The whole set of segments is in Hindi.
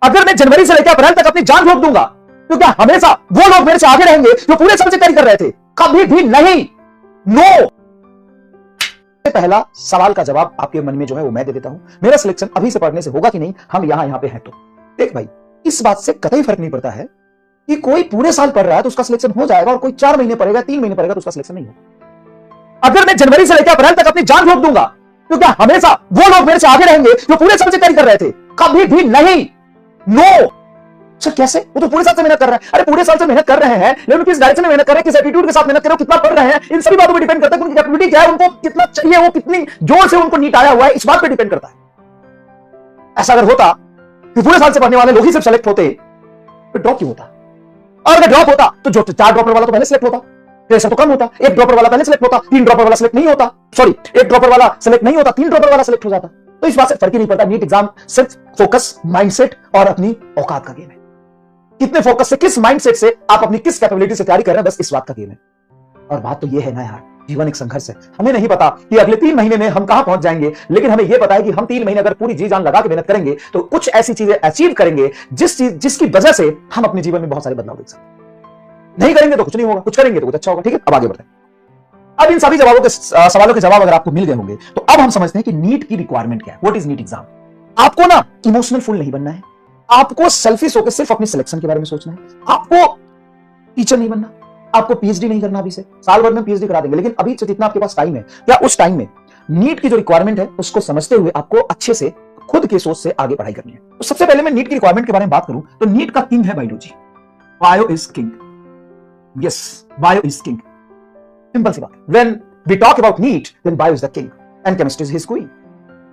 अगर मैं जनवरी से लेकर अप्रैल तक अपनी जान झोंक दूंगा तो क्या हमेशा वो लोग मेरे से आगे रहेंगे जो पूरे साल से तैयारी कर रहे थे? कभी भी नहीं। नो। पहला सवाल का जवाब आपके मन में जो है वो मैं दे देता हूं। मेरा सिलेक्शन अभी से पढ़ने से होगा कि नहीं, हम यहां पे हैं तो देख भाई, इस बात से कतई फर्क नहीं पड़ता है कि कोई पूरे साल पढ़ रहा है तो उसका सिलेक्शन हो जाएगा और कोई 4 महीने पढ़ेगा, 3 महीने पढ़ेगा तो उसका सिलेक्शन नहीं होगा। अगर मैं जनवरी से लेकर अप्रैल तक अपनी जान झोंक दूंगा तो क्या हमेशा वो लोग मेरे से आगे रहेंगे जो पूरे साल से तैयारी कर रहे थे? कभी भी नहीं। नो। सर कैसे? वो तो पूरे साल से मेहनत कर रहे हैं। अरे पूरे साल से मेहनत कर रहे हैं, लेकिन किस डायरेक्शन में मेहनत कर रहे हैं, किस एटीट्यूड के साथ मेहनत कर रहे हो, कितना पढ़ रहे हैं, इन सभी बातों पर डिपेंड करता है। उनकी कैपेबिलिटी क्या है, उनको कितना चाहिए, वो कितनी जोर से उनको नीट आया हुआ है, इस बात पर डिपेंड करता है। ऐसा अगर होता कि पूरे साल से पढ़ने वाले लोग ही सिर्फ सेलेक्ट होते तो ड्रॉप क्यों होता? और अगर ड्रॉप होता तो जो 4 ड्रॉपर वाला तो पहले सिलेक्ट होता, ऐसा तो कम होता। 1 ड्रॉपर वाला पहले सिलेक्ट होता, 3 ड्रॉपर वाला सिलेक्ट नहीं होता। सॉरी, 1 ड्रॉपर वाला सिलेक्ट नहीं होता, 3 ड्रॉपर वाला सिलेक्ट हो जाता। तो इस बात से फर्क ही नहीं पड़ता। नीट एग्जाम सिर्फ फोकस, माइंडसेट और अपनी औकात का गेम है। कितने फोकस से, किस माइंडसेट से आप अपनी किस कैपेबिलिटी से तैयारी कर रहे हैं, बस इस बात का गेम है। और बात तो ये है ना यार, जीवन एक संघर्ष है। हमें नहीं पता कि अगले 3 महीने में हम कहां पहुंच जाएंगे, लेकिन हमें यह पता है कि हम 3 महीने अगर पूरी जी जान लगा के मेहनत करेंगे तो कुछ ऐसी चीजें अचीव करेंगे जिसकी वजह से हम अपने जीवन में बहुत सारे बदलाव देख सकते हैं। नहीं करेंगे तो कुछ नहीं होगा, कुछ करेंगे तो कुछ अच्छा होगा। ठीक है, अब आगे बढ़ते हैं। अब इन सभी सवालों के जवाब अगर आपको मिल गए होंगे तो अब हम समझते हैं कि नीट की रिक्वायरमेंट क्या है। What is NEET exam? आपको ना इमोशनल फुल नहीं बनना है, आपको सेल्फिश होकर सिर्फ अपने सिलेक्शन के बारे में सोचना है, आपको टीचर नहीं बनना, आपको पीएचडी नहीं करना। अभी से साल भर में पीएचडी करा देंगे, लेकिन अभी से जितना आपके पास टाइम है, क्या उस टाइम में नीट की जो रिक्वायरमेंट है उसको समझते हुए आपको अच्छे से खुद के सोच से आगे पढ़ाई करनी है। तो सबसे पहले मैं नीट की रिक्वायरमेंट के बारे में बात करूं तो नीट का किंग है biology. Bio is king. Yes, bio is king. Simple सी बात। When we talk about NEET then bio is the king and chemistry is his queen.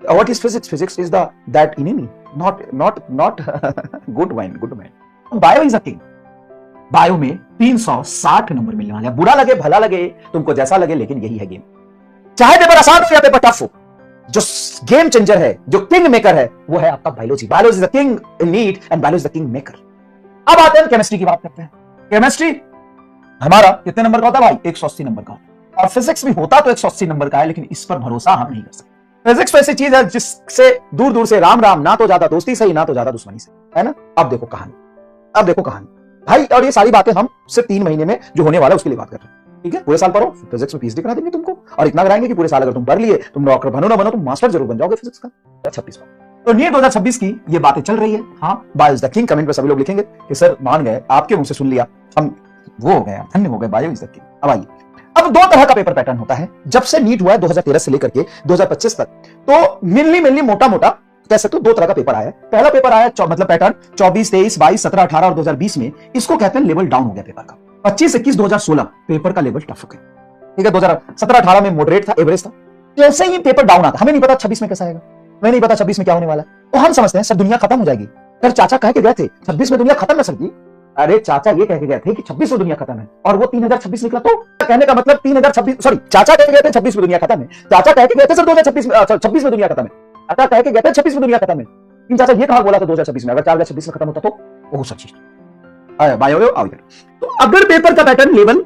What is physics? Physics is that enemy, not good wine. Bio is a king. Bio में 360 नंबर मिलने वाले हैं। बुरा लगे भला लगे, तुमको जैसा लगे, लेकिन यही है गेम। चाहे पेपर आसान हो या पेपर टफ हो, जो गेम चेंजर है, जो किंग मेकर है, वो है आपका biology. Biology is the king in neat and biology is the king maker. अब आते हैं केमिस्ट्री की बात करते हैं। केमिस्ट्री हमारा कितने नंबर का होता है भाई? 180 नंबर का। और फिजिक्स भी होता तो 180 नंबर का है, लेकिन इस पर भरोसा हम नहीं कर सकते। फिजिक्स तो ऐसी चीज है जिससे दूर दूर से राम राम, ना तो ज्यादा दोस्ती सही, ना तो ज्यादा दुश्मनी से, है ना? अब देखो कहानी भाई। और ये सारी बातें हम सिर्फ 3 महीने में जो होने वाला है उसके लिए बात कर रहे हैं। ठीक है, पूरे साल पढ़ो, फिजिक्स में पीएचडी करा देंगे तुमको, और इतना कराएंगे कि पूरे साल अगर तुम पढ़ लिए, तुम डॉक्टर बनो ना बनो, तुम मास्टर जरूर बन जाओगे फिजिक्स का। 2026 का तो नीट 2026 की ये बातें चल रही है। हाँ, bio is the king. Comment में सभी लोग लिखेंगे कि सर मान गए, आपके मुंह से सुन लिया, हम वो हो गए, धन्य हो गए, बायो इज द किंग। अब आइए, अब 2 तरह का पेपर पैटर्न होता है जब से नीट हुआ है 2013 से लेकर के 2025 तक। तो मिलनी मोटा कह सकते हो 2 तरह का पेपर आया है। पहला पेपर आया मतलब पैटर्न 24, 23, 22, 17, 18 और 2020 में, इसको कहते हैं लेवल डाउन हो गया पेपर का। 25, 21, 2016 पेपर का लेवल टफ हो गया। ठीक है, 2017, 18 में मॉडरेट था, एवरेज था। जैसे ही पेपर डाउन आता, हमें नहीं पता 26 में कैसा आएगा, हमें नहीं पता 26 में क्या होने वाला है। तो हम समझते हैं सर दुनिया खत्म हो जाएगी। सर चाचा कह के गए थे 26 में दुनिया खत्म है सर जी। अरे चाचा ये कह के गए थे कि 26 में दुनिया खत्म है, और वो 3026 निकला। तो कहने का मतलब 3026, सॉरी, चाचा कह के गए थे 26 में दुनिया खत्म है, चाचा कह के गए थे सर 2026 में 26 में दुनिया खत्म है, चाचा कह के गए थे 26 में दुनिया खत्म है। इन चाचा ये कहां बोला था 2026 में? अगर 4026 में खत्म होता तो वो सच्ची बायो आओ। तो अगर पेपर का पैटर्न लेवल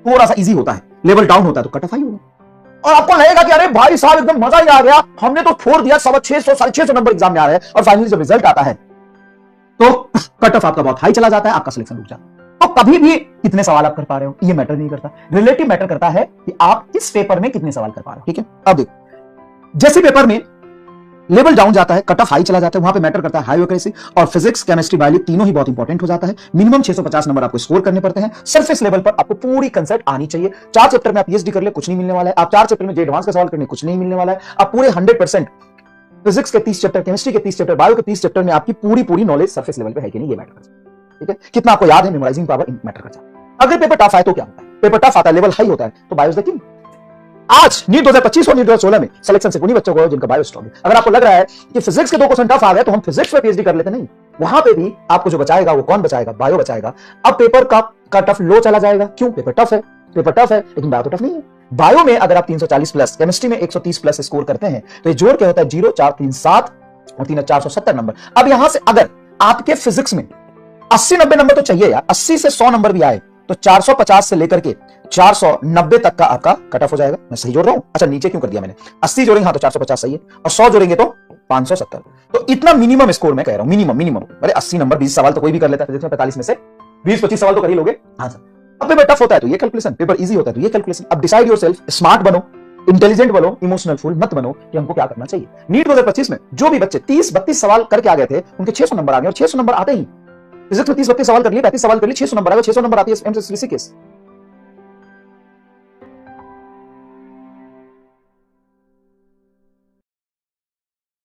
थोड़ा सा इजी होता है, लेवल डाउन होता है, तो कट ऑफ हाई होगा, और आपको लगेगा कि अरे भाई साहब एकदम मजा ही आ गया, हमने तो छोड़ दिया 650, 650 नंबर एग्जाम में आ रहे हैं, और फाइनली जब रिजल्ट आता है तो कट ऑफ आपका बहुत हाई चला जाता है, आपका सिलेक्शन रुक जाता है। तो कभी भी कितने सवाल आप कर पा रहे हो ये मैटर नहीं करता, रिलेटिव मैटर करता है कि आप किस पेपर में कितने सवाल कर पा रहे हो। ठीक है, अब देखो, जैसे पेपर में लेवल डाउन जाता है, कट ऑफ हाई चला जाता है, वहां पे मैटर करता है हाई एक्यूरेसी, और फिजिक्स, केमिस्ट्री, बायोलॉजी तीनों ही बहुत इंपॉर्टेंट हो जाता है। मिनिमम 650 नंबर आपको स्कोर करने पड़ते हैं। सरफेस लेवल पर आपको पूरी कंसेप्ट आनी चाहिए। 4 चैप्टर में आप पीएचडी कर ले, कुछ नहीं मिलने वाला है। आप 4 चैप्टर में जे एडवांस का सवाल करने, कुछ नहीं मिलने वाला है। आप पूरे 100% फिजिक्स के 30 चैप्टर, केमिस्ट्री के 30 चैप्टर, बायो के 30 चैप्टर में आपकी पूरी नॉलेज सरफेस लेवल पे है कि नहीं, ये मैटर करता है। ठीक है, कितना आपको याद है, मेमोराइजिंग पावर मैटर करता है। अगर पेपर टफ आए तो क्या होता है? पेपर टफ आता है, लेवल हाई होता है, तो बायो इज द किंग। आज नीट 2025 और नीट 2016 में सिलेक्शन से उन्हीं बच्चों को जिनका बायो स्ट्रांग है। अगर आपको लग रहा है कि फिजिक्स के 2 क्वेश्चन टफ आ गए तो हम फिजिक्स में पीएचडी कर लेते, नहीं, वहां पे भी आपको जो बचाएगा वो कौन बचाएगा? बायो बचाएगा। अब पेपर का टफ लो चला जाएगा, क्यों? पेपर टफ है, लेकिन बायो तो टफ नहीं है। बायो में अगर आप 340 प्लस, केमिस्ट्री में 130 प्लस स्कोर करते हैं तो ये जोड़ क्या होता है? 0, 4, 3, 7 और 3, 470 नंबर। अब यहां से अगर आपके फिजिक्स में 80-90 नंबर तो चाहिए यार, 80 से 100 नंबर भी आए तो 450 से लेकर के 490 तक का आपका कट ऑफ हो जाएगा। मैं सही जोड़ रहा हूं? अच्छा, नीचे क्यों कर दिया मैंने? 80 जोड़ेंगे हाँ तो 450 सही है, और 100 जोड़ेंगे तो 570। तो इतना मिनिमम स्कोर मैं कह रहा हूं, मिनिमम मिनिमम। अरे 80 नंबर 20 सवाल तो कोई भी कर लेता है, 45 में से 20-25 सवाल तो कर ही लोगे। हाँ सर, अब पेपर टफ होता है तो ये कैलकुलेशन, पेपर इजी होता है तो ये कैलकुलेशन। अब डिसाइड योरसेल्फ, स्मार्ट बनो, इंटेलिजेंट बनो, इमोशनल फुल मत बनो कि हमको क्या करना चाहिए। नीट 2025 में जो भी बच्चे 30-32 सवाल करके आ गए थे उनके 600 नंबर आ गए, और 600 नंबर आते ही फिजिक्स में 30-32 सवाल कर लिए, 35 सवाल कर लिए, 600 नंबर आ गए। 600 नंबर आती है एमएससीसी केस।